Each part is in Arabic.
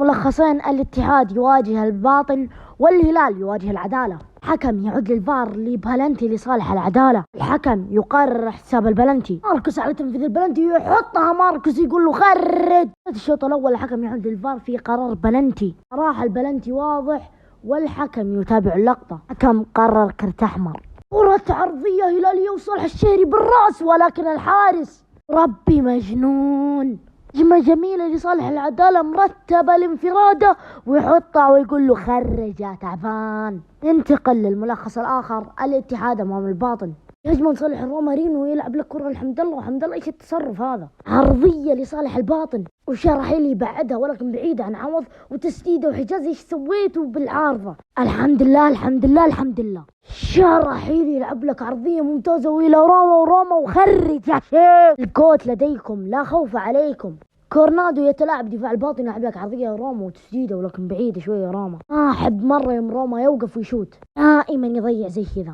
ملخصين: الاتحاد يواجه الباطن والهلال يواجه العدالة. حكم يعد للفار لبلنتي لصالح العدالة. الحكم يقرر حساب البلنتي. ماركوس على تنفيذ البلنتي يحطها ماركوس يقول له خرج. الشوط الأول الحكم يعد للفار في قرار بلنتي. راح البلنتي واضح والحكم يتابع اللقطة. الحكم قرر كرت أحمر. كرة عرضية هلالية وصالح الشهري بالرأس، ولكن الحارس ربي مجنون. هجمة جميلة لصالح العدالة مرتبة الانفرادة ويحطها ويقول له خرج يا تعبان. ننتقل للملخص الآخر: الاتحاد أمام الباطن. يهجم لصالح رومارينو ويلعب لك كرة لحمد الله، وحمد الله ايش التصرف هذا؟ عرضية لصالح الباطن وشرحيلي يبعدها ولكن بعيدة عن عوض، وتسديدة وحجاز. ايش سويتوا بالعارضة؟ الحمد لله الحمد لله الحمد لله. شرحيلي يلعب لك عرضية ممتازة وإلى روما وروما وخرج يا شيخ. الكوت لديكم لا خوف عليكم. كورنادو يتلاعب دفاع الباطن يلعب لك عرضية روما وتسديدة ولكن بعيدة شوية روما. أحب مرة يوم روما يوقف ويشوت، دائما يضيع زي كذا.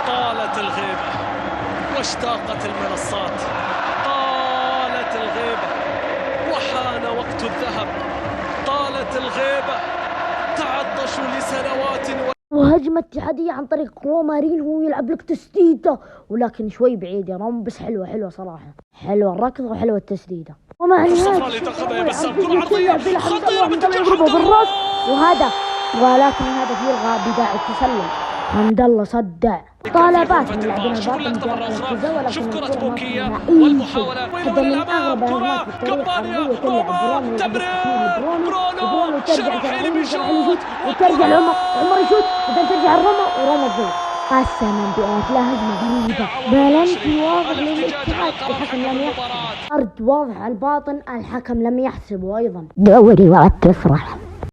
طالت الغيبة واشتاقت المنصات، طالت الغيبة وحان وقت الذهب، طالت الغيبة تعطشوا لسنوات. وهجمة اتحادية عن طريق رومارينو يلعب لك تسديدة ولكن شوي بعيد يا روما، بس حلوة صراحة، حلوة الركضة وحلوة التسديدة. ومع نهاية خطيرة بالراس وهدف، ولكن الهدف يلغى بداعي التسلل. حمد الله صدع. طالبات من لاعبين الباطن ولكن شوف كرة بوكية والمحاولة من أغرب الهجمات في التاريخ. عرضية تلعب برونو وترجع لعمر وترجع لعمر يشوت، بعدين ترجع روما تزور. قسما بالله لا هجمة غريبة. بلنتي واضح للاتحاد، الحكم لم يحسب. أرض واضح على الباطن، الحكم لم يحسبه أيضا. دوري وقت تفرح.